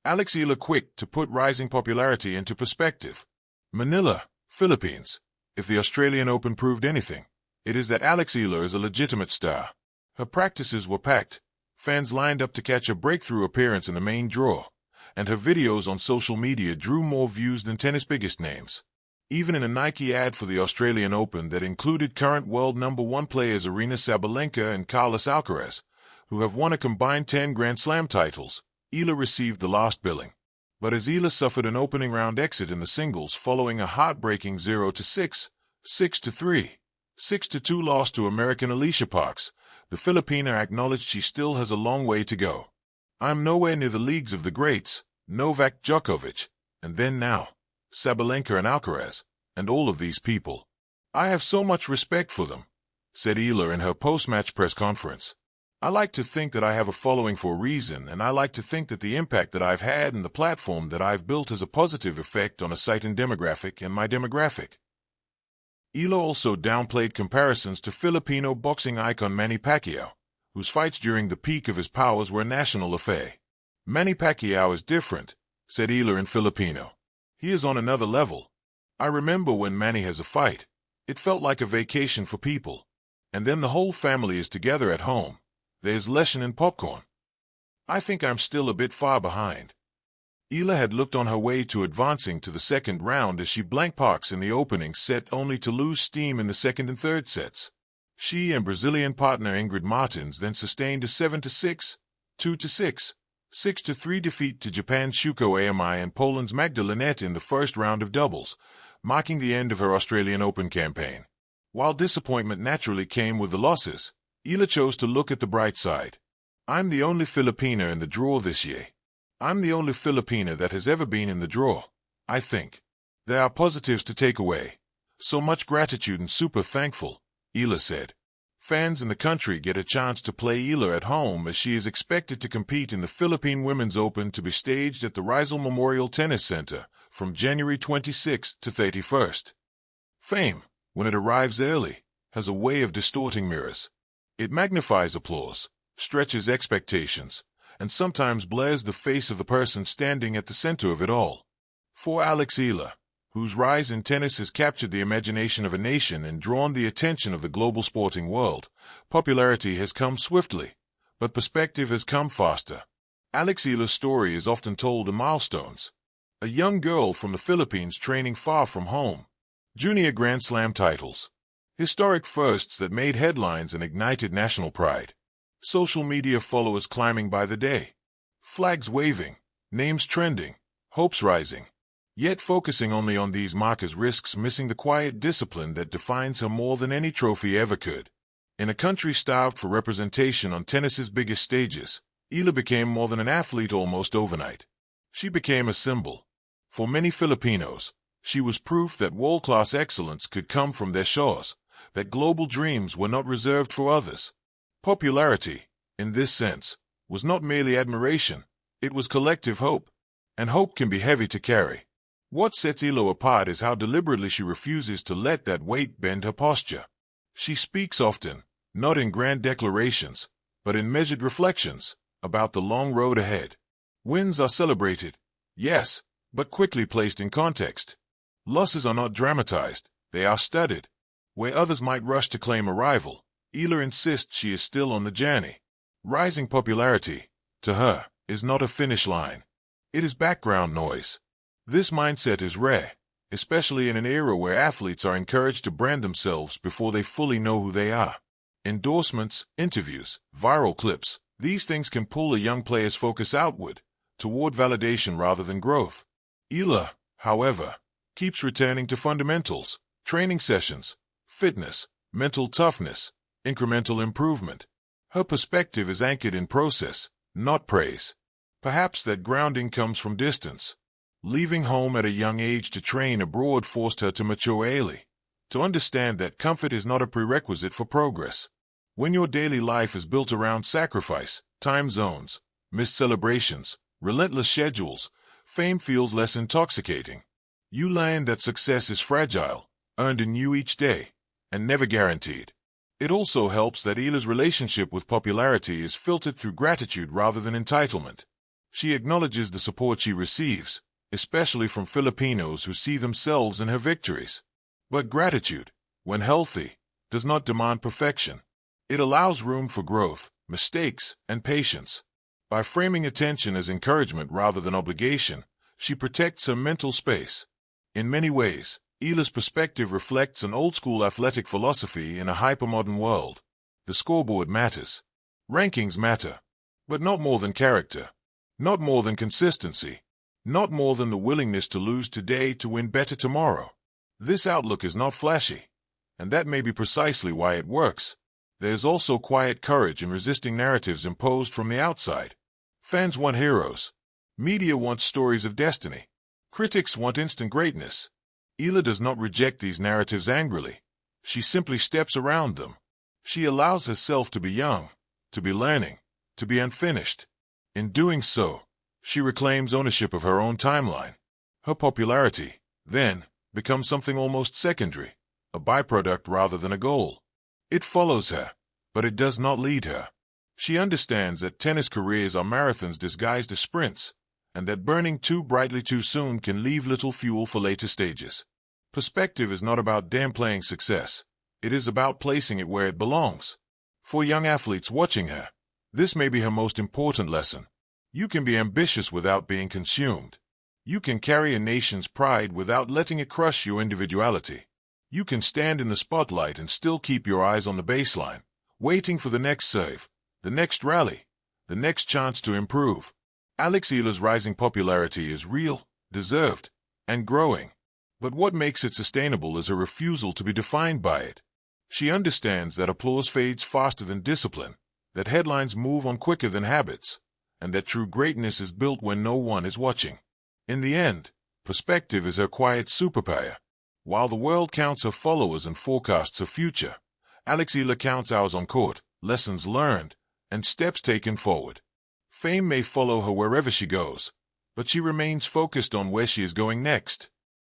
Eala quick to put rising popularity into perspective. Manila, Philippines. If the Australian Open proved anything, it is that Eala is a legitimate star. Her practices were packed, fans lined up to catch a breakthrough appearance in the main draw, and her videos on social media drew more views than tennis biggest names. Even in a Nike ad for the Australian Open that included current world #1 players Aryna Sabalenka and Carlos Alcaraz, who have won a combined 10 Grand Slam titles, Eala received the last billing. But as Eala suffered an opening round exit in the singles following a heartbreaking 0-6, 6-3, 6-2 loss to American Alicia Parks, the Filipina acknowledged she still has a long way to go. "I'm nowhere near the leagues of the greats, Novak Djokovic, and then now, Sabalenka and Alcaraz, and all of these people. I have so much respect for them," said Eala in her post-match press conference. "I like to think that I have a following for a reason, and I like to think that the impact that I've had and the platform that I've built has a positive effect on a certain demographic and my demographic." Eala also downplayed comparisons to Filipino boxing icon Manny Pacquiao, whose fights during the peak of his powers were a national affair. "Manny Pacquiao is different," said Eala in Filipino. "He is on another level. I remember when Manny has a fight, it felt like a vacation for people. And then the whole family is together at home. There's lesson and popcorn. I think I'm still a bit far behind." Eala had looked on her way to advancing to the second round as she blanked Parks in the opening set only to lose steam in the second and third sets. She and Brazilian partner Ingrid Martins then sustained a 7-6, 2-6, 6-3 defeat to Japan's Shuko Aomi and Poland's Magda Linette in the first round of doubles, marking the end of her Australian Open campaign. While disappointment naturally came with the losses, Eala chose to look at the bright side. "I'm the only Filipina in the draw this year. I'm the only Filipina that has ever been in the draw, I think. There are positives to take away. So much gratitude and super thankful," Eala said. Fans in the country get a chance to play Eala at home as she is expected to compete in the Philippine Women's Open to be staged at the Rizal Memorial Tennis Center from January 26 to 31st. Fame, when it arrives early, has a way of distorting mirrors. It magnifies applause, stretches expectations, and sometimes blurs the face of the person standing at the center of it all. For Eala, whose rise in tennis has captured the imagination of a nation and drawn the attention of the global sporting world, popularity has come swiftly, but perspective has come faster. Eala's story is often told in milestones. A young girl from the Philippines training far from home. Junior Grand Slam titles. Historic firsts that made headlines and ignited national pride. Social media followers climbing by the day. Flags waving, names trending, hopes rising. Yet focusing only on these markers risks missing the quiet discipline that defines her more than any trophy ever could. In a country starved for representation on tennis's biggest stages, Eala became more than an athlete almost overnight. She became a symbol. For many Filipinos, she was proof that world-class excellence could come from their shores, that global dreams were not reserved for others. Popularity, in this sense, was not merely admiration, it was collective hope. And hope can be heavy to carry. What sets Eala apart is how deliberately she refuses to let that weight bend her posture. She speaks often, not in grand declarations, but in measured reflections, about the long road ahead. Wins are celebrated, yes, but quickly placed in context. Losses are not dramatized, they are studied. Where others might rush to claim arrival, Eala insists she is still on the journey. Rising popularity, to her, is not a finish line. It is background noise. This mindset is rare, especially in an era where athletes are encouraged to brand themselves before they fully know who they are. Endorsements, interviews, viral clips, these things can pull a young player's focus outward, toward validation rather than growth. Eala, however, keeps returning to fundamentals, training sessions, fitness, mental toughness, incremental improvement. Her perspective is anchored in process, not praise. Perhaps that grounding comes from distance. Leaving home at a young age to train abroad forced her to mature early, to understand that comfort is not a prerequisite for progress. When your daily life is built around sacrifice, time zones, missed celebrations, relentless schedules, fame feels less intoxicating. You learn that success is fragile, earned anew each day, and never guaranteed. It also helps that Eala's relationship with popularity is filtered through gratitude rather than entitlement. She acknowledges the support she receives, especially from Filipinos who see themselves in her victories. But gratitude, when healthy, does not demand perfection. It allows room for growth, mistakes, and patience. By framing attention as encouragement rather than obligation, she protects her mental space. In many ways, Eala's perspective reflects an old-school athletic philosophy in a hypermodern world. The scoreboard matters. Rankings matter. But not more than character. Not more than consistency. Not more than the willingness to lose today to win better tomorrow. This outlook is not flashy, and that may be precisely why it works. There is also quiet courage in resisting narratives imposed from the outside. Fans want heroes. Media wants stories of destiny. Critics want instant greatness. Eala does not reject these narratives angrily. She simply steps around them. She allows herself to be young, to be learning, to be unfinished. In doing so, she reclaims ownership of her own timeline. Her popularity, then, becomes something almost secondary, a byproduct rather than a goal. It follows her, but it does not lead her. She understands that tennis careers are marathons disguised as sprints, and that burning too brightly too soon can leave little fuel for later stages. Perspective is not about downplaying success. It is about placing it where it belongs. For young athletes watching her, this may be her most important lesson. You can be ambitious without being consumed. You can carry a nation's pride without letting it crush your individuality. You can stand in the spotlight and still keep your eyes on the baseline, waiting for the next serve, the next rally, the next chance to improve. Eala's rising popularity is real, deserved, and growing. But what makes it sustainable is her refusal to be defined by it. She understands that applause fades faster than discipline, that headlines move on quicker than habits, and that true greatness is built when no one is watching. In the end, perspective is her quiet superpower. While the world counts her followers and forecasts her future, Eala counts hours on court, lessons learned, and steps taken forward. Fame may follow her wherever she goes, but she remains focused on where she is going next.